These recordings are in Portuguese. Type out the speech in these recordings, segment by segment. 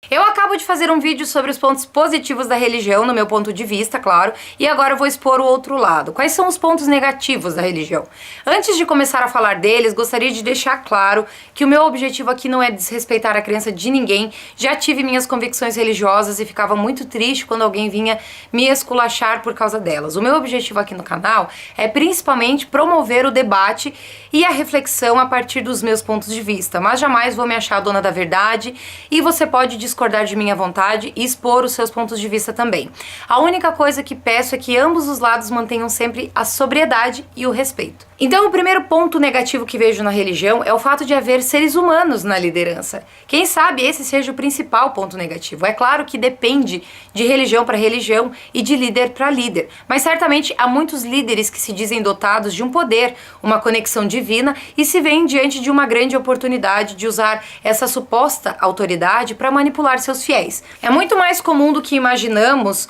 Eu acabo de fazer um vídeo sobre os pontos positivos da religião, no meu ponto de vista, claro, e agora eu vou expor o outro lado. Quais são os pontos negativos da religião? Antes de começar a falar deles, gostaria de deixar claro que o meu objetivo aqui não é desrespeitar a crença de ninguém. Já tive minhas convicções religiosas e ficava muito triste quando alguém vinha me esculachar por causa delas. O meu objetivo aqui no canal é principalmente promover o debate e a reflexão a partir dos meus pontos de vista, mas jamais vou me achar dona da verdade e você pode discordar de mim à vontade e expor os seus pontos de vista também. A única coisa que peço é que ambos os lados mantenham sempre a sobriedade e o respeito. Então, o primeiro ponto negativo que vejo na religião é o fato de haver seres humanos na liderança. Quem sabe esse seja o principal ponto negativo. É claro que depende de religião para religião e de líder para líder, mas certamente há muitos líderes que se dizem dotados de um poder, uma conexão divina e se veem diante de uma grande oportunidade de usar essa suposta autoridade para manipular seus fiéis. É muito mais comum do que imaginamos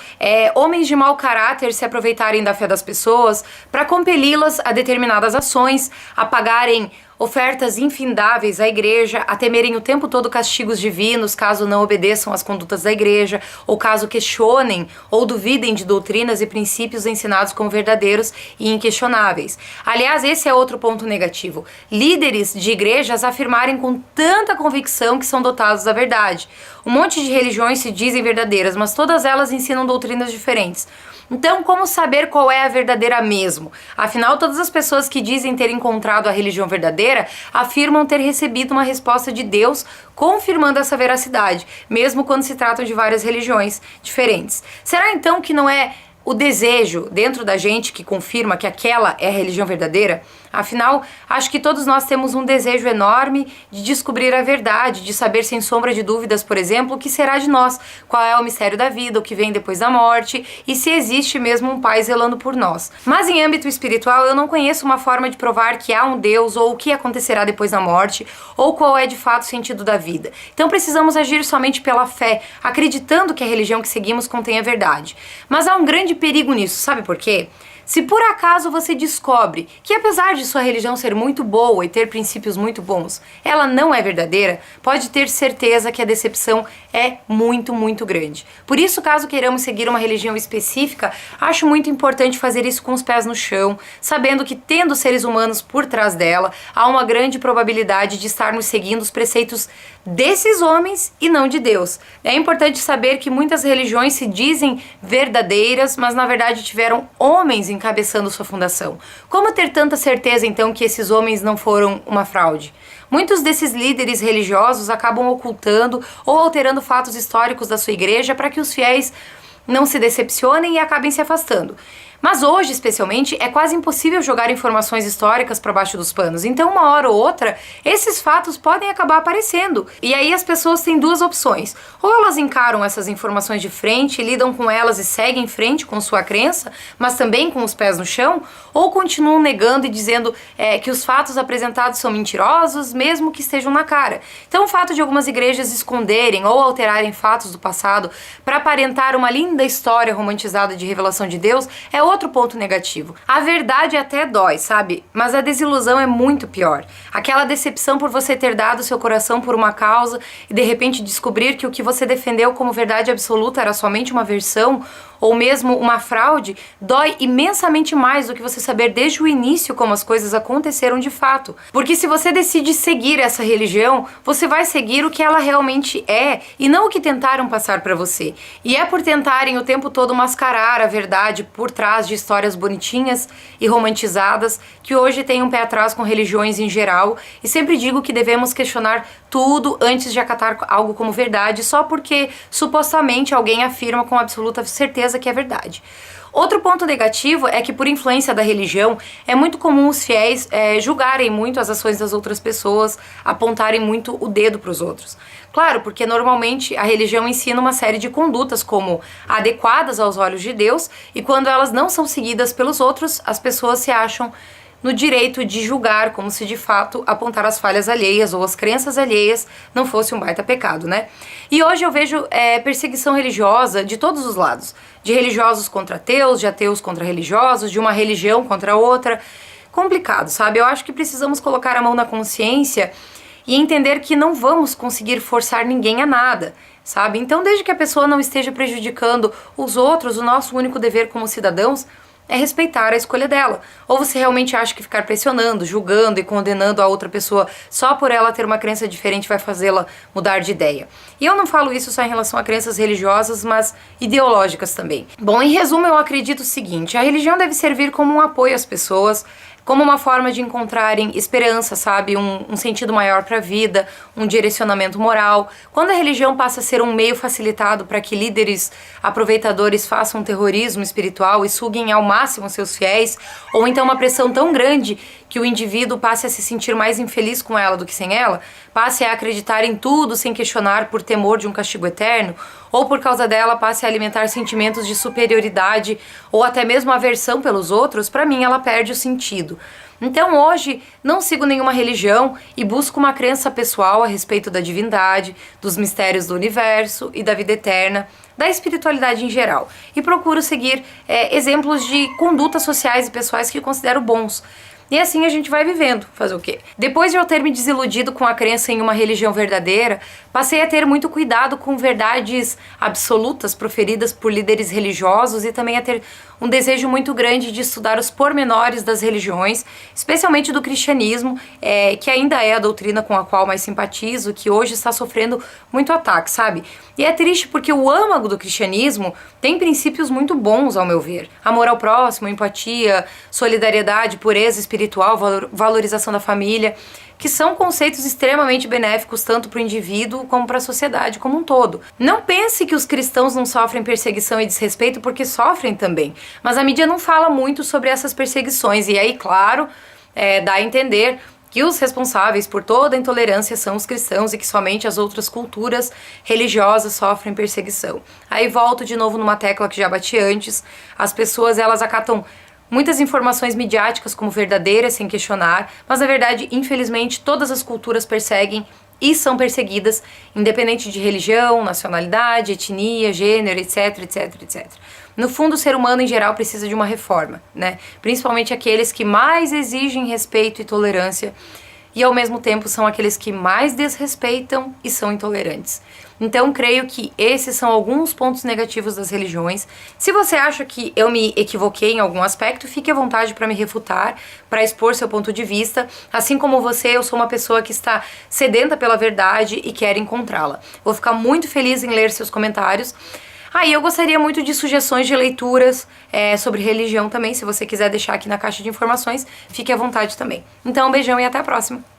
homens de mau caráter se aproveitarem da fé das pessoas para compeli-las a determinadas ações, a pagarem ofertas infindáveis à igreja, a temerem o tempo todo castigos divinos caso não obedeçam às condutas da igreja, ou caso questionem ou duvidem de doutrinas e princípios ensinados como verdadeiros e inquestionáveis. Aliás, esse é outro ponto negativo. Líderes de igrejas afirmarem com tanta convicção que são dotados da verdade. Um monte de religiões se dizem verdadeiras, mas todas elas ensinam doutrinas diferentes. Então, como saber qual é a verdadeira mesmo? Afinal, todas as pessoas que dizem ter encontrado a religião verdadeira afirmam ter recebido uma resposta de Deus confirmando essa veracidade, mesmo quando se tratam de várias religiões diferentes. Será então que não é o desejo dentro da gente que confirma que aquela é a religião verdadeira? Afinal, acho que todos nós temos um desejo enorme de descobrir a verdade, de saber sem sombra de dúvidas, por exemplo, o que será de nós, qual é o mistério da vida, o que vem depois da morte e se existe mesmo um Pai zelando por nós. Mas em âmbito espiritual, eu não conheço uma forma de provar que há um Deus ou o que acontecerá depois da morte ou qual é de fato o sentido da vida. Então precisamos agir somente pela fé, acreditando que a religião que seguimos contém a verdade. Mas há um grande perigo nisso, sabe por quê? Se por acaso você descobre que apesar de sua religião ser muito boa e ter princípios muito bons, ela não é verdadeira, pode ter certeza que a decepção é muito, muito grande. Por isso, caso queiramos seguir uma religião específica, acho muito importante fazer isso com os pés no chão, sabendo que tendo seres humanos por trás dela, há uma grande probabilidade de estarmos seguindo os preceitos desses homens e não de Deus. É importante saber que muitas religiões se dizem verdadeiras, mas na verdade tiveram homens encabeçando sua fundação. Como ter tanta certeza então que esses homens não foram uma fraude? Muitos desses líderes religiosos acabam ocultando ou alterando fatos históricos da sua igreja para que os fiéis não se decepcionem e acabem se afastando. Mas hoje, especialmente, é quase impossível jogar informações históricas para baixo dos panos. Então, uma hora ou outra, esses fatos podem acabar aparecendo. E aí as pessoas têm duas opções. Ou elas encaram essas informações de frente, lidam com elas e seguem em frente com sua crença, mas também com os pés no chão, ou continuam negando e dizendo que os fatos apresentados são mentirosos, mesmo que estejam na cara. Então, o fato de algumas igrejas esconderem ou alterarem fatos do passado para aparentar uma linda história romantizada de revelação de Deus é outro ponto negativo. A verdade até dói, sabe? Mas a desilusão é muito pior. Aquela decepção por você ter dado seu coração por uma causa e de repente descobrir que o que você defendeu como verdade absoluta era somente uma versão ou mesmo uma fraude, dói imensamente mais do que você saber desde o início como as coisas aconteceram de fato. Porque se você decide seguir essa religião, você vai seguir o que ela realmente é e não o que tentaram passar para você. E é por tentarem o tempo todo mascarar a verdade por trás de histórias bonitinhas e romantizadas que hoje tem um pé atrás com religiões em geral e sempre digo que devemos questionar tudo antes de acatar algo como verdade só porque supostamente alguém afirma com absoluta certeza que é verdade. Outro ponto negativo é que por influência da religião é muito comum os fiéis julgarem muito as ações das outras pessoas, apontarem muito o dedo para os outros. Claro, porque normalmente a religião ensina uma série de condutas como adequadas aos olhos de Deus e quando elas não são seguidas pelos outros, as pessoas se acham no direito de julgar como se de fato apontar as falhas alheias ou as crenças alheias não fosse um baita pecado, né? E hoje eu vejo perseguição religiosa de todos os lados, de religiosos contra ateus, de ateus contra religiosos, de uma religião contra outra. Complicado, sabe? Eu acho que precisamos colocar a mão na consciência e entender que não vamos conseguir forçar ninguém a nada. sabe? Então, desde que a pessoa não esteja prejudicando os outros, o nosso único dever como cidadãos é respeitar a escolha dela. Ou você realmente acha que ficar pressionando, julgando e condenando a outra pessoa só por ela ter uma crença diferente vai fazê-la mudar de ideia? E eu não falo isso só em relação a crenças religiosas, mas ideológicas também. Bom, em resumo, eu acredito o seguinte: a religião deve servir como um apoio às pessoas, como uma forma de encontrarem esperança, sabe? Um sentido maior para a vida, um direcionamento moral. Quando a religião passa a ser um meio facilitado para que líderes aproveitadores façam terrorismo espiritual e suguem ao máximo seus fiéis, ou então uma pressão tão grande que o indivíduo passe a se sentir mais infeliz com ela do que sem ela, passe a acreditar em tudo sem questionar por temor de um castigo eterno, ou por causa dela passe a alimentar sentimentos de superioridade ou até mesmo aversão pelos outros, para mim ela perde o sentido. Então hoje não sigo nenhuma religião e busco uma crença pessoal a respeito da divindade, dos mistérios do universo e da vida eterna, da espiritualidade em geral. E procuro seguir exemplos de condutas sociais e pessoais que considero bons. E assim a gente vai vivendo, fazer o quê? Depois de eu ter me desiludido com a crença em uma religião verdadeira, passei a ter muito cuidado com verdades absolutas proferidas por líderes religiosos e também a ter um desejo muito grande de estudar os pormenores das religiões, especialmente do cristianismo, que ainda é a doutrina com a qual mais simpatizo, que hoje está sofrendo muito ataque, sabe? E é triste porque o âmago do cristianismo tem princípios muito bons, ao meu ver. Amor ao próximo, empatia, solidariedade, pureza espiritual, valorização da família, que são conceitos extremamente benéficos tanto para o indivíduo como para a sociedade como um todo. Não pense que os cristãos não sofrem perseguição e desrespeito, porque sofrem também, mas a mídia não fala muito sobre essas perseguições, e aí, claro, dá a entender que os responsáveis por toda a intolerância são os cristãos e que somente as outras culturas religiosas sofrem perseguição. Aí volto de novo numa tecla que já bati antes: as pessoas, elas acatam muitas informações midiáticas como verdadeiras sem questionar, mas na verdade, infelizmente, todas as culturas perseguem e são perseguidas, independente de religião, nacionalidade, etnia, gênero, etc, etc, etc. No fundo, o ser humano em geral precisa de uma reforma, né? Principalmente aqueles que mais exigem respeito e tolerância e ao mesmo tempo são aqueles que mais desrespeitam e são intolerantes. Então, creio que esses são alguns pontos negativos das religiões. Se você acha que eu me equivoquei em algum aspecto, fique à vontade para me refutar, para expor seu ponto de vista. Assim como você, eu sou uma pessoa que está sedenta pela verdade e quer encontrá-la. Vou ficar muito feliz em ler seus comentários. E eu gostaria muito de sugestões de leituras sobre religião também. Se você quiser deixar aqui na caixa de informações, fique à vontade também. Então, um beijão e até a próxima!